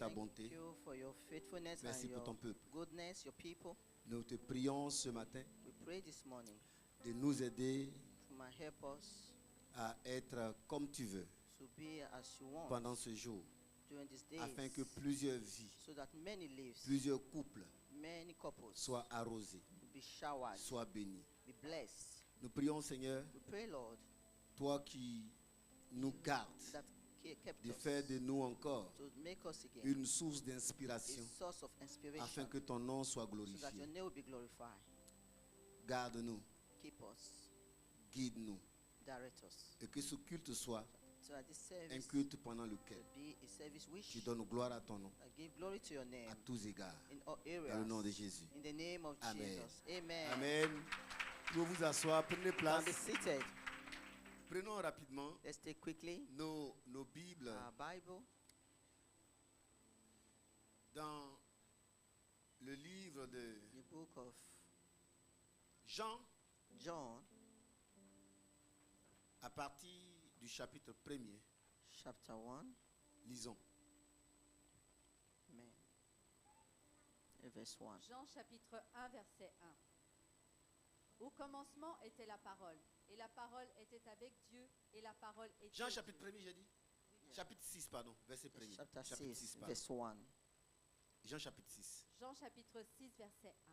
ta bonté. Thank you for your faithfulness Merci and pour your ton peuple. goodness, your people. Nous te prions ce matin We pray this morning de nous aider to help us à être comme tu veux to be as you want pendant ce jour, during these days, afin que plusieurs vies, so that many lives, plusieurs couples many couples soient arrosés, be showered, soient bénis. be blessed. Nous prions, Seigneur, We pray, Lord, toi qui nous gardes, that kept de us, faire de nous encore to make us again une source a d'inspiration, source of inspiration, afin que ton nom soit so that your glorifié. name will be glorified. Garde-nous, Keep us, guide-nous, direct us, et que ce culte soit so that this un service culte pendant lequel will be a service which tu donnes gloire à ton nom, give glory to your name à tous égards, in all dans le areas. nom de Jésus. In the name of Amen. Jesus. Amen. Amen. Vous vous asseoir, prenez Can place. be seated. Prenons rapidement Let's take quickly nos Bibles our Bible dans le livre de the book of Jean, John, à partir du chapitre 1er. chapter 1. Lisons. Amen. Verse 1. Jean chapitre 1 verset 1. Au commencement était la parole, et la parole était avec Dieu, et la parole était Jean Dieu. chapitre 1er, j'ai dit. Chapitre 6, pardon, verset 1er. Chapter Chapitre 6, pardon. verse 1. Jean chapitre 6. Jean chapitre 6 verset 1.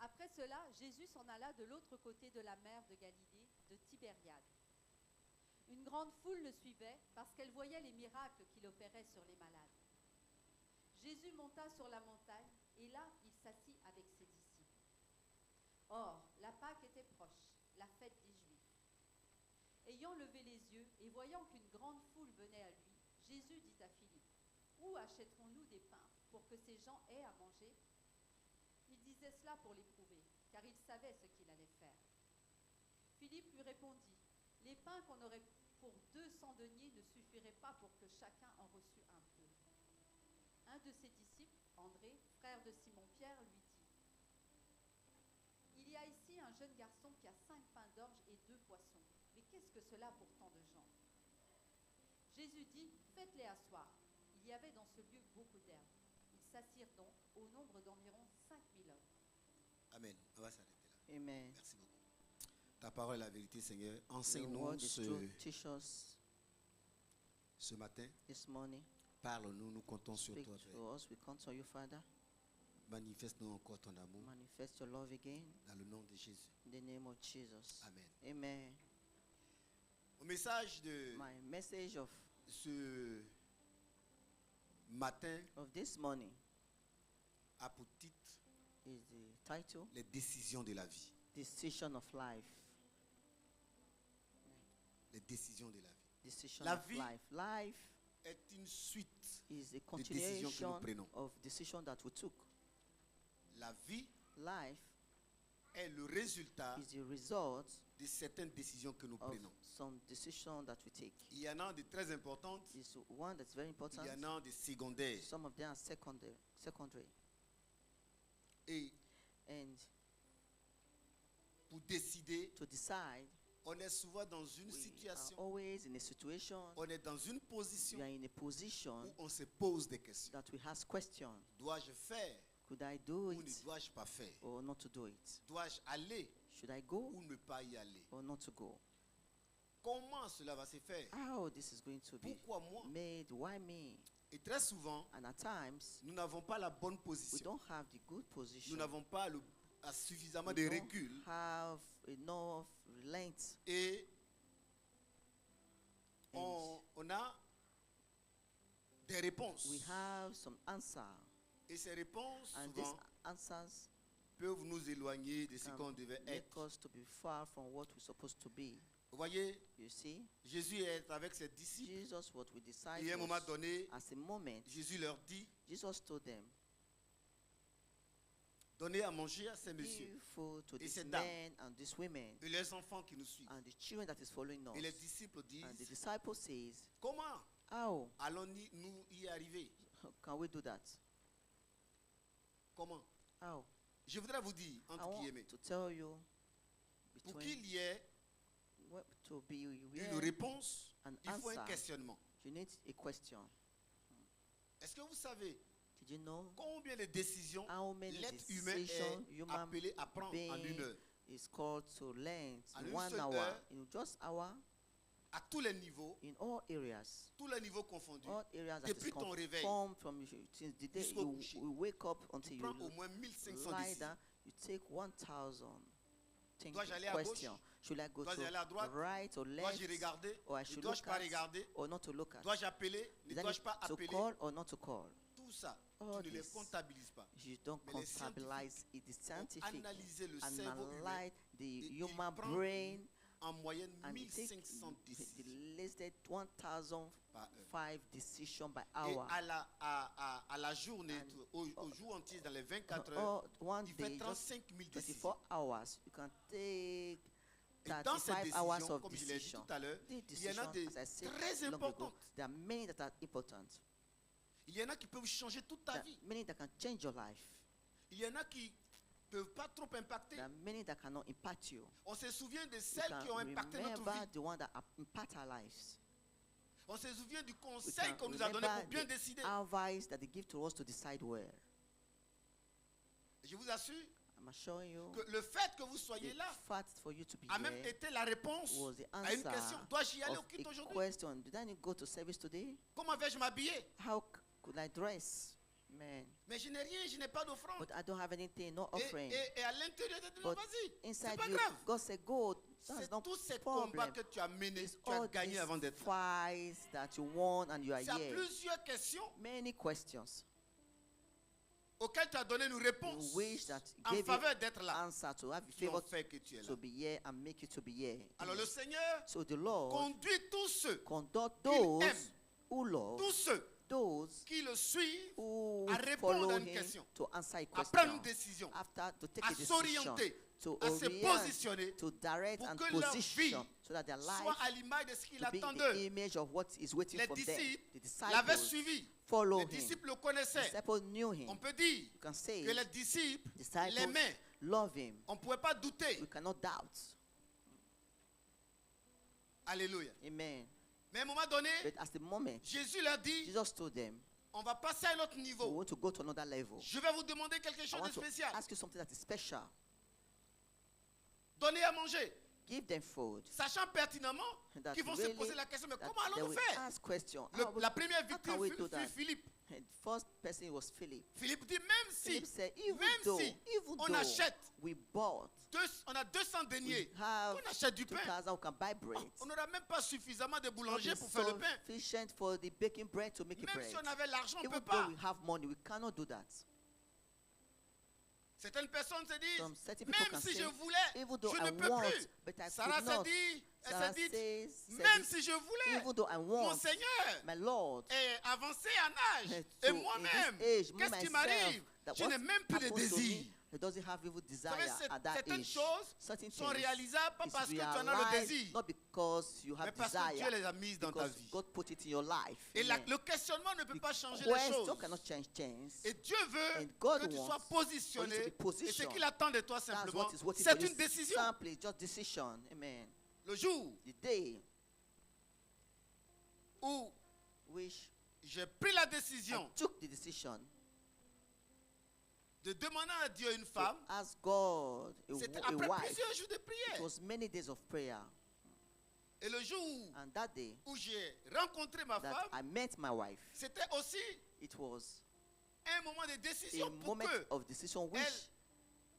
Après cela, Jésus s'en alla de l'autre côté de la mer de Galilée, de Tibériade. Une grande foule le suivait parce qu'elle voyait les miracles qu'il opérait sur les malades. Jésus monta sur la montagne et là, il s'assit avec ses disciples. Or, la Pâque était proche, la fête des Juifs. Ayant levé les yeux et voyant qu'une grande foule venait à lui, Jésus dit à Philippe, « Où achèterons-nous des pains pour que ces gens aient à manger ?» Il disait cela pour l'éprouver, car il savait ce qu'il allait faire. Philippe lui répondit, « Les pains qu'on aurait pour 200 deniers ne suffiraient pas pour que chacun en reçût un peu. » Un de ses disciples, André, frère de Simon-Pierre, lui dit, « Il y a ici un jeune garçon qui a 5 pains d'orge et 2 poissons. Mais qu'est-ce que cela pour tant de gens ?» Jésus dit, « Faites-les asseoir. » Il y avait dans ce lieu beaucoup d'herbes. Ils s'assirent donc au nombre d'environ 5000 hommes. Amen. On va s'arrêter là. Amen. Merci beaucoup. Ta parole est la vérité, Seigneur. Your Enseigne-nous word is truth. Teach us ce matin. this morning. Parle-nous, nous comptons sur Speak toi, Père. to us. We count on you, Father. Manifeste-nous encore ton amour Manifest your love again dans le nom de Jésus. in the name of Jesus. Amen. Amen. Au message de My message ce matin of this morning a pour titre is the title, Les décisions de la vie. Decision of Life. Les décisions de la vie. Decision La of vie life. Life est une suite. is a décisions que nous continuation prenons. of decision that we took. La vie Life est le résultat is the result de certaines décisions que nous of prenons. some decision that we take. Il y en a de très importantes, It's one that's very important. il y en a de secondaires. Some of them are secondary. Et And pour décider, to decide, on est souvent dans une we are situation, always in a situation, on est dans une we position are in a position où on se pose des questions. that we ask questions. Dois-je faire Could I do ou it ne dois-je pas faire? or not to do it? Dois-je aller Should I go ou ne pas y aller? or not to go? Comment cela va se faire? How this is going to be Pourquoi moi? made? Why me? Et très souvent, And at times, nous n'avons pas la bonne we position. don't have the good Nous position. n'avons pas suffisamment We de don't recul have enough length. et And on a des réponses. we have some answer. Et ces réponses, And these souvent, answers peuvent nous éloigner de ce qu'on can devait make être. us to be far from what we're supposed to be. Vous voyez, You see, Jésus est avec ses disciples. Jesus, what we Et à un moment disciples, donné, at a moment, Jésus leur dit, Jesus told them, donnez à manger à ces messieurs give food to Et these ces dames. men and these women et les enfants qui nous suivent. and the children that is following Et les us. disciples And the disent, disciple says, comment how allons-nous y arriver? can we do that? Comment? How? Je voudrais vous dire, I entre want guillemets, to tell you, pour between qu'il y ait to be une real réponse, and il faut un answer, questionnement. you need a question. Est-ce que vous savez Did you know combien de décisions how many l'être humain decisions est human appelé à prendre en being une heure? is called to learn En in une 1 seule hour, heure. in just hour, À tous les niveaux, in all areas, tous les niveaux confondus. all areas that Depuis is ton réveil conformed from since the day jusqu'au you, coucher, you wake up until Tu you prends au moins 1500 lie décisions. down, you take 1,000. Think Dois-je aller à question. gauche? Should I go Dois-je to aller à droite? right or left? Dois-je regarder? Or I Ne should dois-je look pas at regarder? or not to look at? Dois-je appeler? Ne Is I dois-je need pas to appeler? call or not to call? Tout ça, All tu ne les this, comptabilises pas. you don't Mais les comptabilize it. The Pour scientific analyser le cerveau humain, analyze the il human prend brain en moyenne and take 1500 the décisions listed 1,005 par heure. decisions by Et hour. à la journée, And- au jour entier, dans les 24 heures, Or one il fait day, just 35 000 décisions. 24 hours, you can take Et dans ces 35 hours décisions, of comme je l'ai dit decision. tout à l'heure, These il y en a decisions, des as I said très long ago, importantes. there are many that are important. Il y en a qui peuvent changer toute ta There are vie. many that can change your life. Il y en a qui ne peuvent pas trop impacter. There are many that cannot impact you. On se souvient de We celles can qui ont impacté notre remember vie. the one that impact our lives. On se souvient du We conseil can qu'on nous a donné pour remember bien the décider. advice that they give to us to decide where. Je vous assure I'm assuring you, que le fait que vous the soyez là fact for you to be a même here été la réponse was the à une answer question. Dois-je y aller of au culte a aujourd'hui? question. Did I need to go to service today? Comment vais-je m'habiller? How could I dress? Man, Mais je n'ai rien, je n'ai pas d'offrande. but I don't have anything, no Et, offering. et à l'intérieur de But vas-y, c'est inside pas you, grave. God said, go. That's C'est not tous ces combats problem. que tu as menés, It's tu as all gagné these avant d'être là. fights that you won and you are C'est à here. plusieurs questions Many questions. auxquelles tu as donné une You réponse wish that en gave you faveur d'être là, answer to have qui ont favor fait que tu es là. to be here and make you to be here. Alors le Seigneur So the Lord conduit tous ceux conduct qu'il those aime, who love, tous ceux those qui le suivent who à répondre follow à une him question, to answer a à prendre une question, décision, after to take à a decision, s'orienter, to à se orient, positionner to direct pour and que leur position, vie so that their soit life à l'image de ce qu'il to be attend the d'eux. image of what is waiting Les from them. disciples The l'avaient disciples suivi. follow Les him. disciples le The connaissaient. disciples knew him. On peut dire You can say que les disciples disciples l'aimaient. love him. On ne pouvait pas douter. We cannot doubt. Alléluia. Amen. Mais à un moment donné, But at the moment, Jésus leur dit, Jesus told them, on va passer à un autre we niveau. want to go to another level. Je vais vous demander quelque I chose de want to spécial. ask you something that is special. Donnez à manger. Give them food. Sachant pertinemment That qu'ils vont se really- poser la question, mais that comment they allons-nous will faire? ask question. La première how victime can we fut do that? Philippe. And first person was Philip. Philippe dit, même si, Philip said, even même though, si even on though achète, we bought, on a 200 we deniers, have on achète du pain, 2,000, we can buy bread. on n'aura même pas suffisamment de Not boulangers pour faire le pain. sufficient for the baking bread to make it Même bread. si on avait l'argent, on ne Even peut though pas. we have money, we cannot do that. Certaines personnes se disent, Some certain people même can si say, je voulais, even though je I ne peux want, plus. but I Sarah could s'est not. dit, elle Sarah s'est dit, says, même si je voulais, even though I mon want, Seigneur my Lord, est avancé en âge. to Et in moi-même, this age, me qu'est-ce qui myself, m'arrive? that Je what n'ai même plus de happens to désir. me, he doesn't have even Vous desire savez, at that certaines age. choses Certain sont things réalisables pas is parce que tu en as le realized désir, not because you mais have parce que Dieu desire, les a mises dans ta because vie. God put it in your life. Et Amen. le questionnement ne peut The pas changer les choses. question cannot change things. Et Dieu veut And God que tu sois wants positionné. for you to be Et ce positioned. qu'il attend de toi That's simplement, what is waiting c'est for you. une décision. Simply just decision. Amen. Le jour The day où which j'ai pris la I décision took the decision de demander à Dieu une to femme, ask God c'était a après wife. plusieurs jours de It prière. was many days of prayer. Et le jour And that day où j'ai rencontré ma that femme, I met my wife, c'était aussi it was un moment de a décision pour moment que of decision which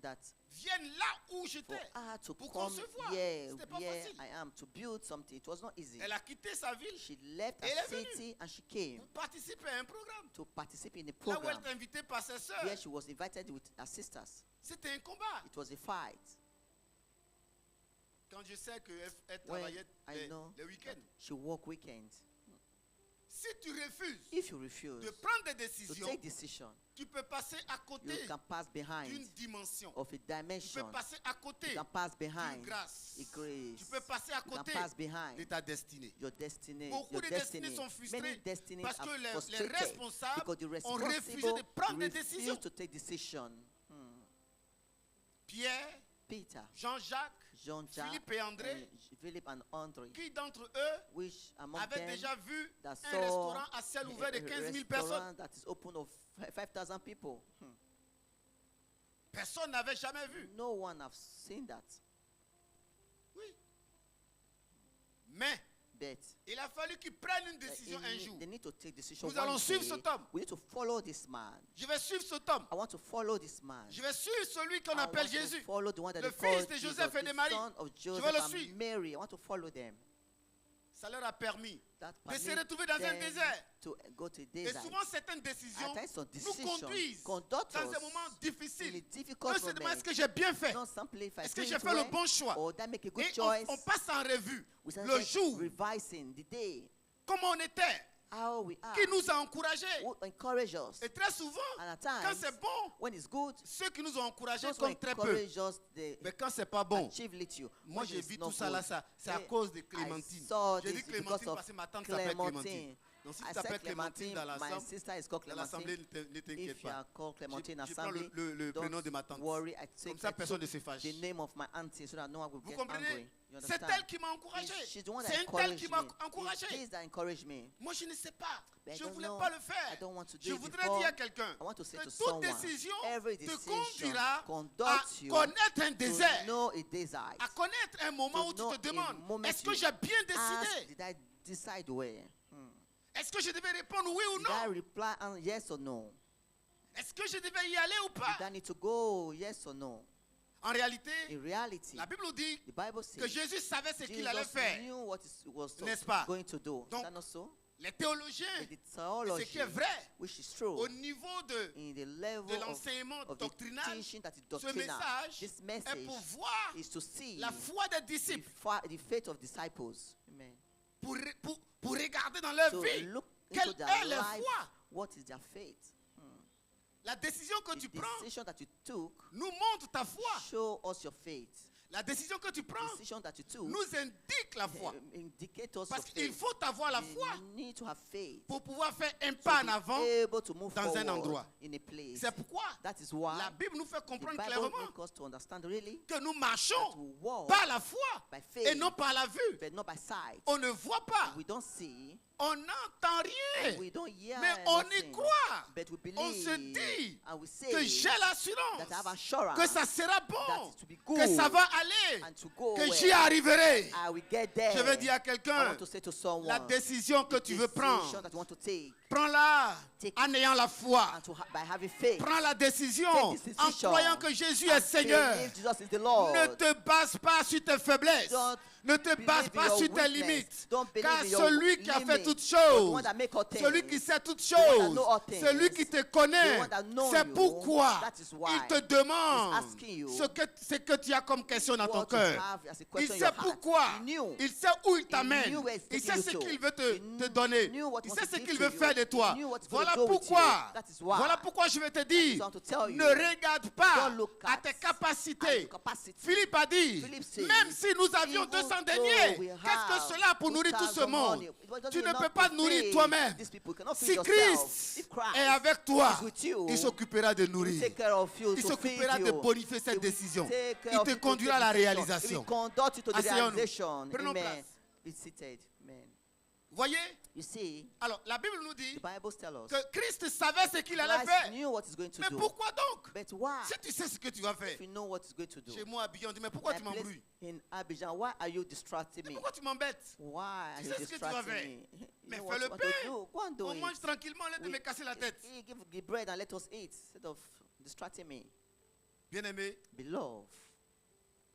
that vienne là où for j'étais. her to Pour come concevoir. here, C'était pas here facile. I am, to build something. It was not easy. Elle a quitté sa ville She left Et elle a est venue. city and she came pour participer à un programme. to participate in a Là où elle program était invitée par ses sœurs. where she was invited with her sisters. C'était un combat. It was a fight. Quand je sais qu'elle When travaillait I know les week-ends. she work weekends. Si tu refuses If you refuse de prendre des to décisions, take decision, tu peux passer à côté you can pass d'une behind dimension. of a Tu peux dimension. passer à côté You can pass d'une behind grâce. a grace. Tu peux passer à You can côté pass de behind ta destinée. your destiny. Beaucoup Your de destiny. destinées sont frustrées Many destinies parce que are les frustrated responsables because the ont refusé responsible de prendre des refuse décisions. to take decision. Pierre Peter, Jean-Jacques, Jean-Jacques, Philippe et André, Philip and Andre, qui d'entre eux which among avaient them déjà vu that un saw restaurant à ciel ouvert de 15 000 personnes? restaurant that is open of 5,000 people? Personne n'avait jamais vu. No one have seen that. Oui. Mais But il a fallu qu'ils prennent une décision un jour. they need to take decision. Nous allons one suivre day. cet homme. We need to follow this man. Je vais suivre cet homme. I want to follow this man. Je vais suivre celui qu'on I appelle want to Jésus. follow the one that Le they call fils de Jesus, Joseph et de the Marie. son of vais Joseph le and suivre. Mary. I want to follow them. Ça leur a permis That de se permit retrouver dans un them désert. to go to a Et desert. souvent, certaines décisions At times, some nous decisions conduisent conduct dans us un moment in a difficile. difficult On se demande, moment. est-ce que j'ai bien fait? Not simply if I Est-ce que do j'ai it fait le well, bon choix? or that make a good Et choice. on passe en revue We le start jour, revising the day, comment on était, how we are, qui nous a encouragés. who encourage us. Et très souvent, And at quand times, c'est bon, when it's good, ceux qui nous ont encouragés those who comptent très peu. encourage us, they Mais quand c'est pas bon, achieve little. moi When j'ai it's vu not tout ça là, good, c'est à eh, cause de I Clémentine. saw J'ai dit this because Clémentine of parce que ma tante s'appelle Clémentine. Clémentine. Donc si I tu said t'appelles Clémentine dans my l'ensemble, sister is called dans l'assemblée, Clémentine. ne t'inquiète If you pas. are called Clémentine Je prends assembly, le prénom de ma don't tante. worry. I Comme take ça, I personne took ne se fâche. the name of my auntie so that no one will Vous get comprenez? angry. You C'est understand? elle qui m'a encouragé. She's the one that C'est un tel encouraged qui m'a me. encouragé. It's this that encouraged me. Moi, je ne sais pas. But I Je ne don't voulais know. pas le I faire. don't want to do Je it voudrais before. dire à quelqu'un I want to say que to toute someone, décision every te decision conduira à conducts you connaître un to désert, know a desert. à connaître un moment To où tu know te a demandes, moment est-ce que you j'ai bien Ask, décidé? did I decide where? Est-ce que je devais répondre oui ou Did I non? reply yes or no? Est-ce que je devais y aller ou pas? Did I need to go yes or no? En réalité, In reality, la Bible nous dit the Bible que says Jésus savait ce qu'il allait Jesus faire. knew what he was N'est-ce pas? going to do. Is Donc, that not so? Les théologiens, In the et ce theology, qui est vrai, which is true, au niveau de in the level de l'enseignement of the doctrinal, teaching that is ce doctrinal, message this est message pour voir is to see la foi des disciples, the faith of disciples. Amen. pour regarder dans leur To vie look quelle into est their leur life, foi. what is their faith? La décision que The tu prends decision that you took nous montre ta foi. show us your faith. La décision que tu prends The decision that you took nous indique la foi. indicate us Parce your qu'il faith. faut avoir la You foi need to have faith pour pouvoir faire un to pas en be avant. able to move dans un forward endroit. in a place. C'est pourquoi That is why la Bible nous fait the comprendre Bible clairement makes us to understand really que nous that marchons we walk par la foi by et faith, non par la vue. but not by sight. On ne voit pas, We don't see, on n'entend rien, we don't hear, mais on y nothing, croit. but we On believe se dit and we say que j'ai l'assurance that I have assurance que ça sera that bon, it will be que good ça va aller, and to go que well. j'y arriverai. I will get there. Je vais dire à I quelqu'un, want to say to someone, la décision que the tu veux decision prendre, that you want to take prends-la Take en ayant la foi. and by having faith. Prends la décision Take this en decision croyant que Jésus and est Seigneur. believe Jesus is the Lord. Ne te base pas sur tes faiblesses. Don't Ne te base believe pas in your sur tes weakness. limites. Don't believe Car in your celui qui a fait limits. toutes The choses, one that make all things. celui qui sait toutes The one that choses, know all things. celui qui te The connaît, one that know c'est you. pourquoi That is why il te demande he's asking you ce que tu as comme question dans ton what you cœur. have as a Il question in sait your heart. pourquoi. He knew. Il sait où il t'amène. knew where he's Il taking sait you ce to. qu'il veut He te donner. knew what he Il wants sait to ce give qu'il to veut you. faire de toi. He knew what he's Voilà gonna do with pourquoi. you. That is why. Voilà pourquoi je vais te dire. I want to tell you. Ne regarde pas Don't look à at tes at capacités. your capacity. Philippe a dit, Philippe said, même si nous avions even 200 though deniers, we qu'est-ce que have cela pour nourrir tout ce 2,000 monde? money, it doesn't Tu ne enough peux pas to nourrir feed toi-même. these people. You cannot feed Si yourself. Christ If Christ est avec toi, is with you, il s'occupera de he will nourrir. take care of you Il to s'occupera feed de you. bonifier He cette will décision. take care Il of te you to conduira à take la decision. He réalisation. will conduct you to the Asseyons-nous. realization. Prenons Amen. place. Be seated. Amen. Voyez? You see, Alors, la Bible nous dit the Bible tells us que Christ savait ce qu'il allait Christ faire. knew what he's going to Mais do. pourquoi donc? But why? Si tu sais ce que tu vas faire. If you know what he's going to do. Chez moi, à Abidjan, on dit, mais pourquoi My tu place m'embrouilles? in Abidjan, why are you distracting Mais me? pourquoi tu m'embêtes? Why are Tu you sais ce que tu vas distracting faire. me? You Mais know fais what le you want to pain. do? Go and do On it. mange tranquillement, laisse de me casser la tête. Give the bread and let us eat instead of distracting me. Bien-aimé, Beloved,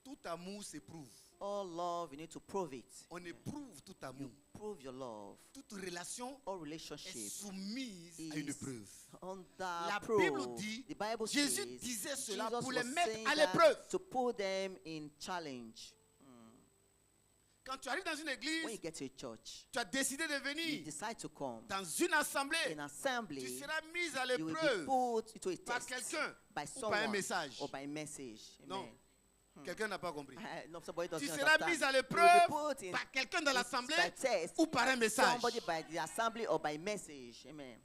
tout amour s'éprouve. all love, you need to prove it. On éprouve tout amour. Prove your love. Toute relation All est relationship soumise à une is épreuve. under La proof. Bible dit, The Bible Jésus says, disait cela Jesus pour les was mettre saying à that l'épreuve. to put them in challenge. Quand tu arrives dans une When you église, get to a church, tu as décidé de you venir decide to come dans une assemblée, in assembly. tu seras mis à You will be l'épreuve put into a par test quelqu'un by ou par un someone message. or by message. Non. Amen. Quelqu'un n'a pas compris. No, somebody doesn't Tu seras understand. mis à You will l'épreuve be put in par quelqu'un dans l'assemblée by test, ou par un message. somebody by the assembly or by message. Amen.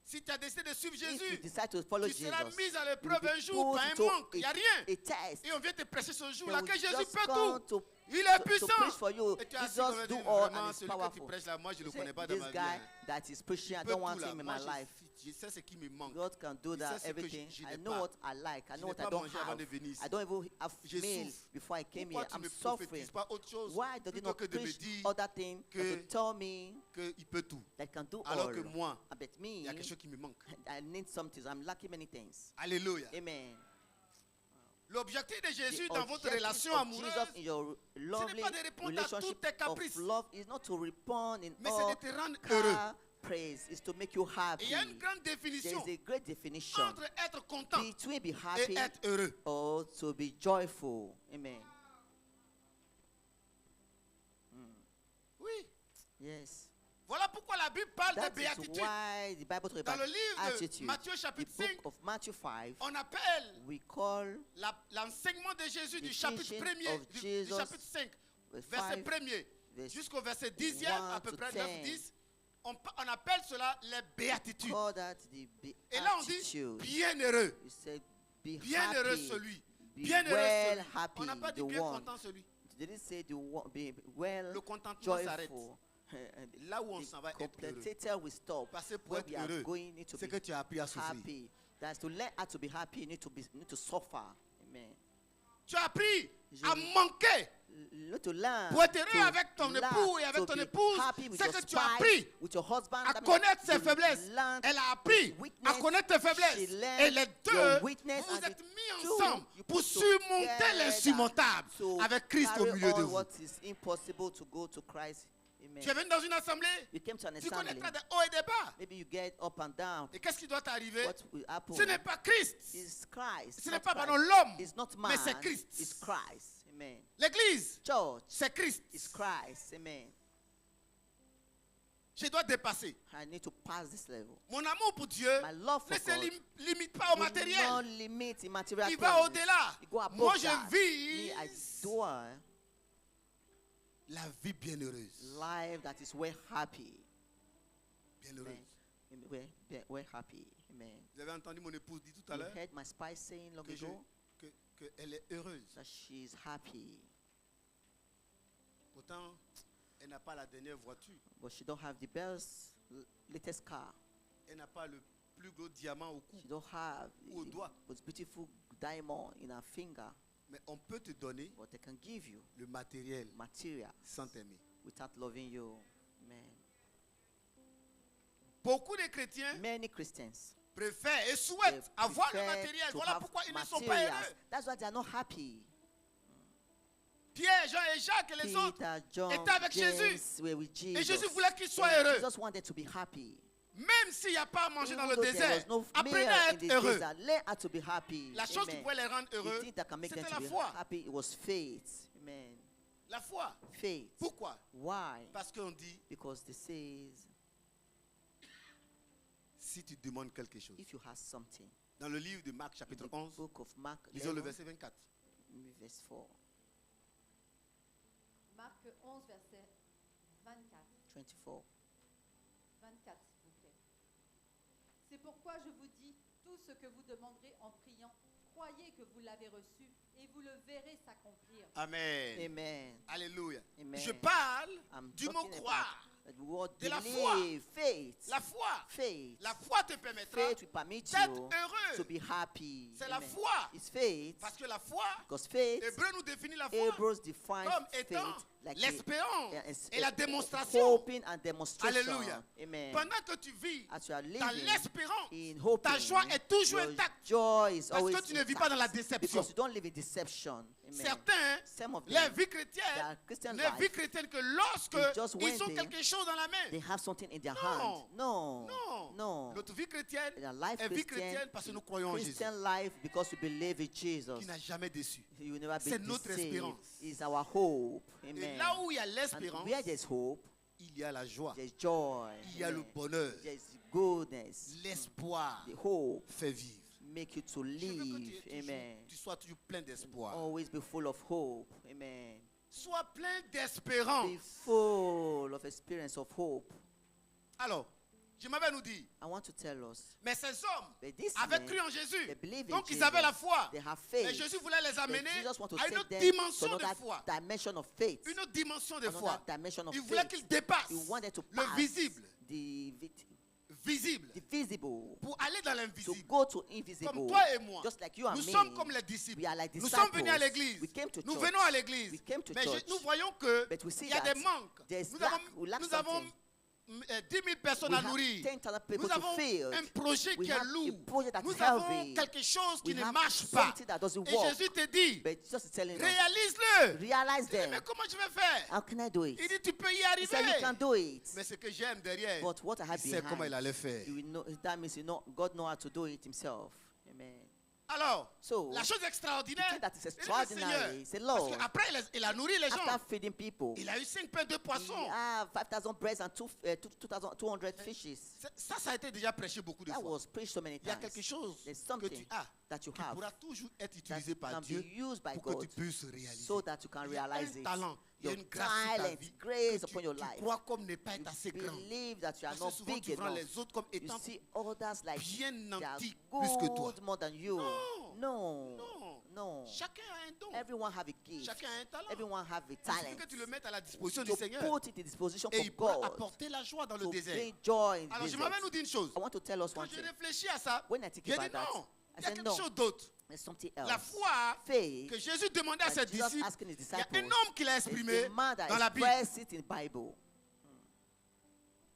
Si tu as décidé de suivre If you Jésus, decide to follow tu seras Jesus, mis à you l'épreuve will un be jour put par un into manque. Il n'y a rien. a test. Et on vient te prêcher ce They jour-là will que Jésus just peut come tout. to Il est to puissant. preach for you. Et tu as assis Jesus comme do dit, all and vraiment, is celui que tu powerful. prêches là, moi je ne le Say, connais pas dans this ma vie. guy hein. that is preaching, I Il peut don't tout want là. him in Moi, my life. je sais ce qui me manque. God can do Il that, sait ce que everything. je I n'ai know pas. what I like. I Je know n'ai what I pas don't mangé avant have. de venir ici. I don't even have Je meal souffre. before I came Pourquoi here. tu I'm ne suffering. prophétises pas autre chose Why does he plutôt not que de me preach dire other things than que- to tell me qu'il peut tout? that can do Alors all? que moi, But il me, y a quelque chose qui me manque. I need something. I'm lacking many things. Alléluia. Amen. L'objectif de Jésus The dans votre objective relation of amoureuse, Jesus in your lovely pas de répondre à relationship toutes tes caprices. of love is not to respond in mais c'est all de te rendre heureux. car praise. It's to make you Et happy. il y a une grande There définition is a great definition entre être content between be et happy être heureux. or to be joyful. Amen. Oui. Yes. Voilà pourquoi la Bible parle de That is béatitude. why the Bible talks Dans about le livre de attitude. Matthieu The chapitre book 5, of Matthew 5, on appelle we call l'enseignement de Jésus du the chapitre teaching 1er, of du Jesus, chapitre 5, verse verset 5, 1er, verse jusqu'au verset 10e, 1 à peu to près 10. 9-10, on appelle cela les béatitudes. call that the Et là on dit beatitude. bienheureux, He said, be bienheureux happy, celui, be bienheureux well celui. happy, On n'a pas dit the bien one. content celui. Did it say the one, be well Le contentement s'arrête. joyful? And Là où on the s'en va être heureux. completator will stop. Parce que pour Where être we are heureux, going, need to c'est be que tu as appris à souffrir. happy. That's to learn how to be happy. You need to suffer. Amen. Tu as appris Je- à manquer You need to learn pour être heureux to avec ton laugh, époux et avec to ton be épouse. happy with C'est your que tu as spouse, appris with your husband. à That means connaître ses you faiblesses. learned Elle a appris his à weakness. connaître tes She faiblesses. learned Et les your deux, weakness vous and êtes the mis two, ensemble you pour put surmonter together l'insurmontable to avec Christ au carry milieu de on vous. what is impossible to go to Christ. Amen. Tu es venu dans une assemblée, You came to an tu assembly. connaîtras des hauts et des bas. Maybe you get up and down. Et qu'est-ce qui doit t'arriver? What will happen? Ce n'est pas Christ. It's Christ. Ce not n'est pas Christ. pardon l'homme, It's not mais man. c'est Christ. It's Christ. Amen. L'église, Church c'est Christ. is Christ. Amen. Je dois dépasser. I need to pass this level. Mon amour pour Dieu My love for ne se God limite pas au will matériel. not limit in material Il va things. au-delà. You go above Moi, that. je vis Me, I adore la vie bienheureuse. life that is well happy. Bienheureuse. Amen. We're happy. Amen. Vous avez entendu mon épouse dire tout à You l'heure heard my spouse saying long que ago qu'elle est heureuse. that she is happy, Pourtant, elle n'a pas la dernière voiture. but she don't have the best, latest car. Elle n'a pas le plus gros diamant au cou. She don't have Au the doigt. most beautiful diamond in her finger, Mais on peut te donner but they can give you le matériel material sans t'aimer. without loving you. Amen. Beaucoup de chrétiens Many Christians préfèrent et they souhaitent avoir le prefer matériel. to Voilà have pourquoi ils ne sont pas materials. heureux. That's why they are not happy. Pierre, Jean et Jacques et les autres Peter, John, étaient avec James Jésus. were with Jesus. Et Jésus voulait qu'ils soient And heureux. Jesus wanted to be happy. Même s'il n'y a pas à manger dans Even le though there désert, was no apprenez meal à in être the heureux. desert, learn how to be happy. La chose qui Amen. pouvait les rendre The heureux, thing that can make them c'était to la be foi. happy, it was faith. Amen. La foi. Faith. Pourquoi? Why? Parce qu'on dit, Because this says, si tu demandes quelque chose. if you have something, Dans le livre de Marc in chapitre the 11, book of Mark lisons le 11, verset 24. verse 4, Marc 11, verset 24. 24. 24, s'il vous plaît. C'est pourquoi je vous dis, tout ce que vous demanderez en priant, croyez que vous l'avez reçu et vous le verrez s'accomplir. Amen. Amen. Alléluia. Amen. Je parle I'm du mot talking croire. about the word De la believe, faith. La foi. Faith. La foi te permettra Faith will permit d'être you to heureux. be happy. C'est la Amen. foi. It's faith. Parce que la foi, Because faith, Hébreu nous définit la foi Hebrews define comme faith étant like l'espérance et la démonstration. hoping and demonstration. Alléluia. Amen. Pendant que tu vis As you are dans living l'espérance, in hoping, ta joie est toujours your intacte. joy is Parce always que tu ne vis intact. pas dans la déception. Because you don't live in deception. Amen. Certains, Some of les them, vies their chrétiennes, Christian les vies life, chrétiennes que lorsque they just ils ont went in, quelque chose dans la they main. have something in their Non. hand. No. Non. No. Notre vie chrétienne Their life est vie Christian, chrétienne parce que nous croyons en Jésus. Christian life because we believe in Jesus. Qui n'a jamais déçu. You will never be C'est notre deceived. espérance. It's our hope. Et Amen. là où il y a And l'espérance, where there's hope, il y a la joie. there's joy. Il y a le Amen. bonheur. There's goodness. L'espoir The hope fait vivre. make you to Je veux que live. tu Amen. sois toujours plein d'espoir. Always be full of hope. Amen. Sois plein d'espérance. Be full of experience of hope. Alors, Je m'avais nous dire, I want to tell us, mais ces hommes but these avaient men, cru en Jésus. they believe in Donc ils Jesus. avaient la foi. They have Et faith. Jésus voulait les But amener Jesus want to à une take autre them dimension to de foi. another dimension of faith. Une autre dimension de Another foi. dimension of Il voulait faith. qu'ils dépassent He wanted to le pass visible. Visible. The visible Pour aller dans to l'invisible. go to Comme invisible. toi et moi. Just like you and Nous me. sommes comme les disciples. We are like Nous sommes venus à disciples. l'église. We came to Nous church. venons à l'église. We came to Mais church. nous voyons que But we see il y a that des manques. there's Nous lack- avons, we lack nous avons something. 10 000 personnes We à have nourrir. 10,000 people Nous to avons feed. un projet We qui est have a lourd. project that is Nous avons heavy. quelque chose qui We ne have marche pas. something that doesn't Et work. Jésus te dit, But Jesus is telling us, réalise-le. realize Tu dis, mais them. comment je vais faire? How can I do it? Il dit, tu peux y He said, you arriver. can do it. Mais ce que j'aime derrière, But what I have il sait comment il behind, allait faire. you will know, that means you know, God knows how to do it himself. Amen. Alors, So, la chose extraordinaire, the thing that is il dit, extraordinary, c'est Seigneur, parce Lord. qu'après, il a nourri les gens. After feeding people, Il a eu 5 pains, 2 poissons. he had 5,000 breads and 2,200 fishes. Ça a été déjà prêché beaucoup de That fois. was preached so many Il y a times. quelque chose There's que something tu as that you qui have pourra toujours être that utilisé par can be Dieu used by pour que tu God puisses réaliser. so that you can Il y a realize un it. talent, il y a Your une grâce sur ta talent, vie grace que upon your tu life. crois comme ne pas être assez grand. Believe that you are Parce que not souvent big tu prends enough. les autres comme You étant see others like bien they are nantis plus que toi. good more than you. Non. No. Non. No. Chacun a un don. Everyone have a gift. Chacun a un talent. Everyone have a Il talent. suffit que tu le mettes à la disposition du To Seigneur. put it in disposition Et for il pourra God. apporter la joie dans le To désert. bring joy in Alors the je m'avais desert. nous dire une chose. I want to tell us Quand one je thing. réfléchis à ça, When I think j'ai dit about that, non. I Il y a said quelque no. chose d'autre. There's something La else. foi Faith que Jésus demandait à that ses Jesus disciples, asking his il y a disciples. un homme qui l'a There's exprimé a man that dans la Bible. expressed it in the Bible.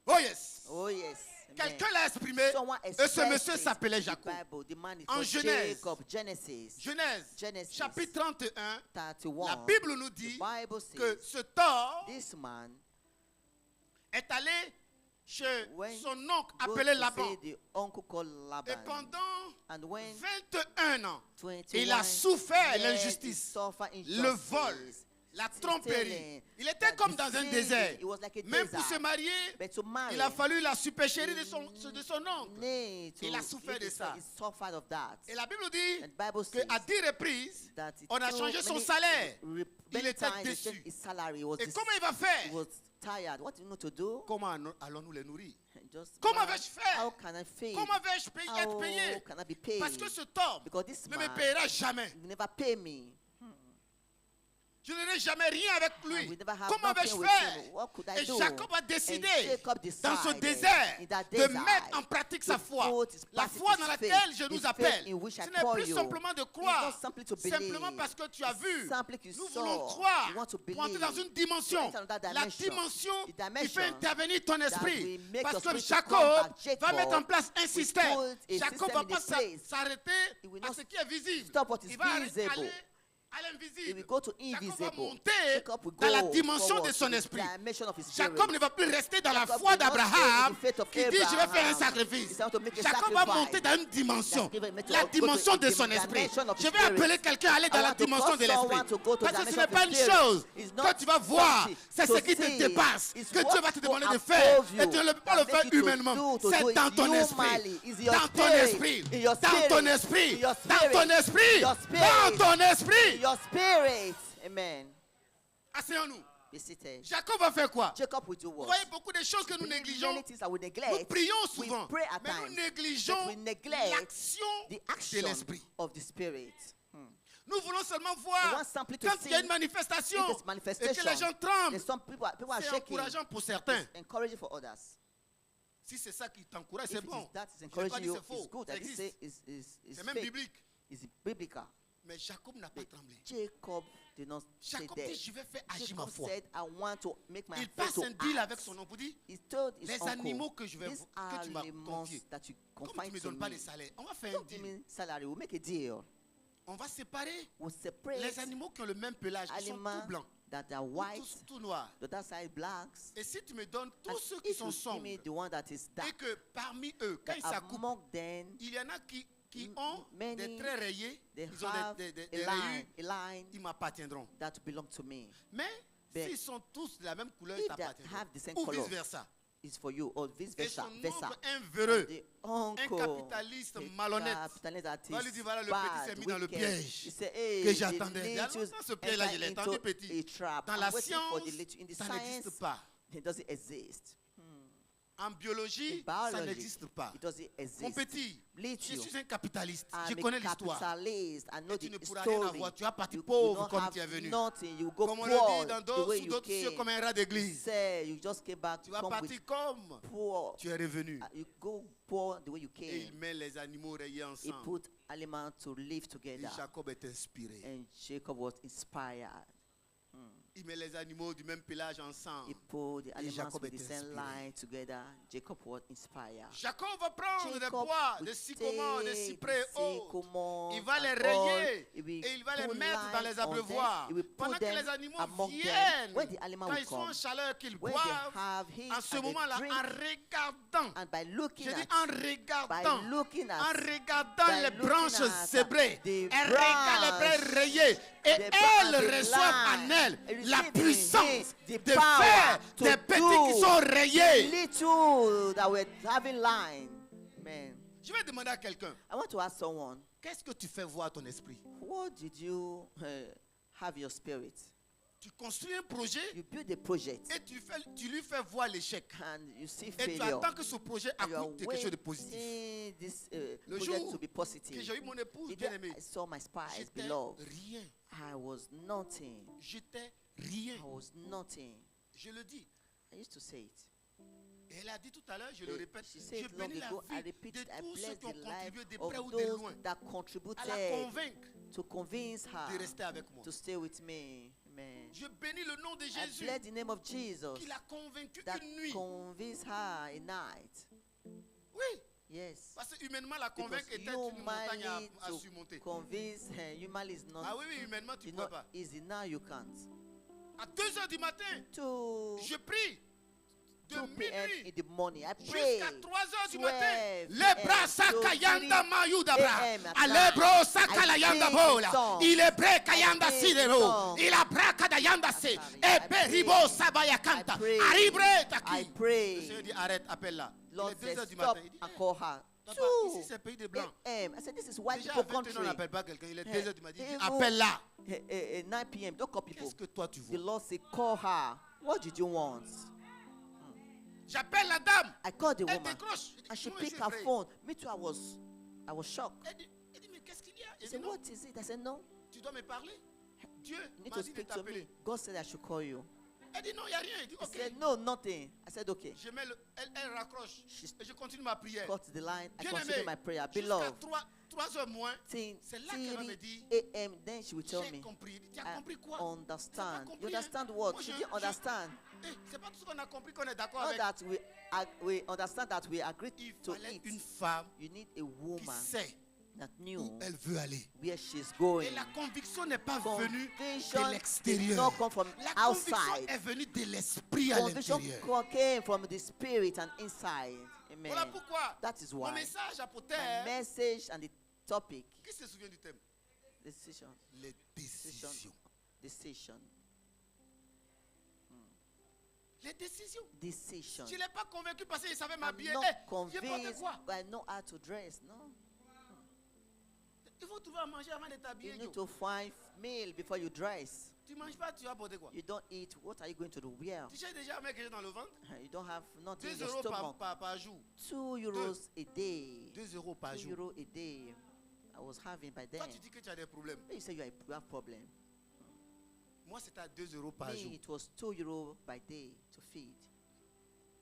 Oh yes. Oh yes. Amen. Quelqu'un l'a exprimé. Someone Et ce expressed monsieur it s'appelait in the Jacob. Bible. The man is En called Genèse. Jacob. Genesis. Genèse, chapitre 31, 31. la Bible nous The dit Bible que says ce tort this man est allé chez when son oncle goes appelé to Laban. see the uncle called Et Laban. pendant And when 21 ans, 21 il a souffert years, he l'injustice, suffered le injustice, vol, la tromperie. stealing, Il était comme dans un deceiving. désert. It was like a Même pour desert. se marier, But to marry, il a fallu la supercherie de son oncle. need to Il a souffert live de his ça. life. He suffered of that. Et la Bible dit And the Bible qu'à says 10 reprises, that it on a took changé son many- salaire. many Il était times he déçu. changed his salary. He was, Et comment il va faire? he was tired. What do you know to do? Comment allons-nous les nourrir? Just, Comment man, vais-je faire? how can I feed? Comment vais-je être How payé? can I be paid? Parce que ce homme Because this ne me man payera jamais. will never pay me. Je n'aurai jamais rien avec I lui. will never have Comment nothing vais-je with faire? him. What could I Et do? Jacob a And décidé Jacob dans ce decided désert in that de desert mettre en pratique sa to foi. put his La practice foi his dans faith, laquelle je his nous faith appelle. in which I Ce n'est call plus you. simplement de It's croire. not simply to Simplement believe. parce que tu as vu. Simply you Nous saw. voulons You croire want to pour entrer believe. dans une dimension. To enter another La dimension. dimension The qui dimension fait intervenir ton esprit. will make Parce your que spirit to come Jacob back. Jacob va mettre en place un will système. put a Jacob system va in pas the place. s'arrêter He will à not ce qui est visible. stop what is Il va visible. aller à He l'invisible. will go to Jacob va invisible. monter Jacob will dans la go dimension forward de son to the esprit. dimension of his spirit. Jacob ne va plus rester dans la Jacob foi will not d'Abraham stay in the faith of qui dit je vais faire un Abraham. sacrifice. He said to make a Jacob va sacrifice. monter dans une dimension, That given la to go dimension to de the son esprit. dimension of Je his vais spirit. appeler quelqu'un à aller dans I la want to dimension call de l'esprit. someone to go to Parce que ce dimension n'est of pas the une spirit. chose It's que not tu vas voir, something c'est to ce qui te see. dépasse, It's que what Dieu va te go demander de above faire. you. Et tu ne peux pas le That faire make you to humainement. do, to C'est do it dans ton humanly. esprit. It's your Dans ton spirit. esprit. In your Dans spirit. ton esprit. In your Dans spirit. ton esprit. Your Dans spirit. ton esprit. In your spirit. Amen. Asseyons-nous. Be seated. Jacob va faire quoi? Jacob will do Vous what? voyez beaucoup de choses que nous négligeons. Many things that we Nous neglect. prions We souvent, pray at mais nous times. négligeons But we neglect l'action the de action l'esprit. of the spirit. Nous voulons seulement We voir want simply to quand il y a see une manifestation if there's et manifestation. que les gens tremblent. There's some people are C'est shaking. encourageant pour certains. It's encouraging for others. Si c'est ça qui t'encourage, If c'est it is bon. that is Je n'ai pas encouraging dit you, c'est faux, it's good. ça I didn't say existe. is C'est même fake. biblique. It's biblical. Mais Jacob n'a pas tremblé. Jacob did not say Jacob that. dit, je vais faire agir ma Jacob foi. said, I want to make my Il faith passe to un deal act. avec son oncle. Il dit, He told his les uncle, animaux que these tu m'as are the confiés, months that you comme tu confide ne me to donnes pas me. les salaires, on va faire un Don't give deal. me salary. We'll make a deal. On va séparer We'll separate les animaux qui ont le même pelage, qui sont animals tout blancs, that are ou white, tout noirs. the other side blacks. Et si tu me donnes And tous ceux qui if sont you give sombres, me the one that is et dark, que parmi eux, quand that ils s'accoupent, among them il y en a qui ont many, des traits rayés, they ils ont have des a rayures, line, a line ils m'appartiendront. that belong to me. Mais But s'ils sont tous de la même couleur, if ils they t'appartiendront. have the same Ou color, vice-versa. It's for you, or vice Et versa. son versa. oncle, un véreux, The un uncle, capitaliste the malhonnête, capitalist that va is lui dire, voilà, le bad, petit s'est mis dans le wicked. piège He said, hey, que the j'attendais. Il y a little longtemps, ce piège-là, je l'ai enter entendu into petit. a trap. Dans I'm la waiting for the science, little. In the ça science, n'existe pas. it doesn't exist. En biologie, In ça biology, n'existe pas. it doesn't Mon exist. petit, je Lithium. suis un capitaliste. Je I'm connais a l'histoire. capitalist. I know Et tu the ne pourras rien story. avoir. Tu vas partir You pauvre don't comme have tu es venu. nothing. You go Comme on poor le dit dans the d'autres, way sous you d'autres cieux, came. comme un rat d'église. Say you just came back. Tu vas Come partir with comme poor. tu es revenu. You go poor the way you Et il came. met les animaux rayés He ensemble. put animals to live Et together. Jacob est inspiré. And Jacob was inspired. Il met les animaux du même pelage ensemble. He put the animals Jacob with the est same inspiré. line together. Jacob was inspired. Jacob va prendre des Jacob bois, will des sycomores, des take cyprès hauts. sycamores Il va les and rayer all. He will et il va les put mettre dans lime les on abreuvoirs. them. He will put Pendant que them les animaux among them. viennent, When the animal quand will ils sont en come, chaleur, qu'ils when they boivent, have heat en ce and they moment-là, drink, en regardant, and by looking je dis at, en by regardant, looking en at, regardant by les looking branches at zébrées, the elle regarde les branch, branches rayées et the elles branch, the reçoivent en line, elles and la receive in puissance it the de power faire to des petits do qui sont rayés. little that were having line. Man, Je vais demander à quelqu'un, I want to ask someone, qu'est-ce que tu fais voir à ton esprit? what did you have your spirit? Tu construis un projet You build a project et tu lui fais voir l'échec. and you see Et tu failure. attends que ce projet And you are accouche quelque chose de positif. waiting this Le project jour to be que positive. j'ai eu mon épouse The bien day aimée, I saw my spouse j'étais beloved, rien. I was nothing. J'étais rien. I was nothing. Je le dis. I used to say it. Et elle a dit tout à l'heure, je le répète, She said je it long bénis la ago. I vie repeat de it. I tous ceux bless qui ont the life contribué de of près ou de those loin that à la contributed convaincre to convince de her rester avec moi. to stay with me. Amen. Je bénis le nom de I Jésus bless the name of Jesus qui l'a convaincu that une nuit. convinced her a night. Oui, Yes. parce que humainement, la Because convaincre était une montagne humanly à to surmonter. convince her, humanly is not, Ah oui, oui, humainement, tu ne it's peux not pas. easy. Now you can't. À 2h du matin, To je prie. De 2 p.m. in minuit the morning, I pray. jusqu'à 3h du 12 matin. p.m. Les bras sakayanda to mayudabra. 3 a.m. at Alebro night. sakalayanda I bola. sing songs. Il est bre kayanda I sing sidero. songs. Il a braka dayanda se. I Et pray. peribo sabaya kanta. I pray. Aribre I taki. Le pray. Seigneur dit arrête, appelle-la. Il Lord est said, 2h du stop matin. Il dit and call her. papa, ici c'est 2 le pays des blancs. a.m. I said, this is white Déjà à people 21 ans, on country. n'appelle pas quelqu'un. Il est Eh, 2h du matin. Il dit even appelle-la. 9 p.m. Don't call people. Qu'est-ce que toi tu The veux? Lord said, call her. What did you want? J'appelle la dame. I called the Elle woman. décroche. And she Moi, je suis picked her effrayé. phone. Me too, I was shocked. Elle dit mais qu'est-ce qu'il y a? She Elle dit said, non, what is it? I said, no. tu dois me parler. Dieu You need m'a to dit de speak to me. t'appeler. God said I should call you. Elle dit non, il n'y a rien. Elle dit He ok. said, no, nothing. I said, okay. Je mets elle raccroche. She's Et je continue ma prière. cut the line. I Bien continue aimé, my prayer. jusqu'à Beloved, 3 heures moins, till c'est là qu'elle va me 3 dire, a.m. Then she will tell j'ai me, compris. Elle dit, tu as I compris quoi? understand. compris, You hein? understand what? Moi, She je- didn't understand. C'est pas tout ce qu'on a compris qu'on est d'accord Not avec. that we understand that we agreed Il to fallait it. une femme You need a qui woman sait that où knew elle veut aller. where she's going. Et la conviction n'est pas venue Conviction de did l'extérieur. not come from La conviction outside. est venue de l'esprit à Conviction l'intérieur. came from the spirit and inside. Amen. Voilà pourquoi That is mon why message à my Potter, message and the topic, qui se souvient du thème? decision, Les décisions. decision, Les décisions. decision. Je ne l'ai pas convaincu parce qu'il savait I'm m'habiller. not Hey, j'ai porté convinced, quoi? but I know how to dress. No, Il faut trouver à manger avant de you t'habiller. need Joe. to find meal before you dress. Tu ne manges pas, tu vas porter quoi? You don't eat. What are you going to do? Where? Tu cherches déjà à mettre quelque chose dans le ventre? You don't have nothing 2 in your euros stomach. par jour. 2 euros a day. 2 euros par 2 jour. euros a day. I was having by then. Toi, tu dis que tu as des problèmes. You say you have problem. Moi, c'était à 2 euros par Me, jour. it was 2 euros by day to feed.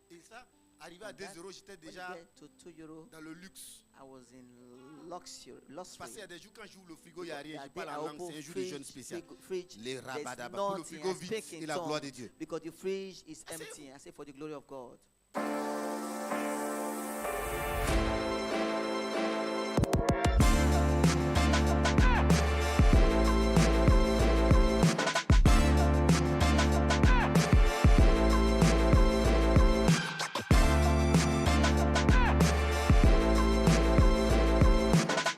Et ça, arrivé à And 2 that- euros, j'étais When you déjà get to 2 euros, dans le luxe. I was in luxury. Parce qu'il y a des jours, quand j'ouvre le frigo, il n'y a rien. Je That parle day en I langue, open c'est un jour de jeûne spécial. fridge, Les there's rabadabas. Pour le nothing. frigo I vide, speak c'est in la gloire de tongues Dieu. because the fridge is I say- empty. I say for the glory of God.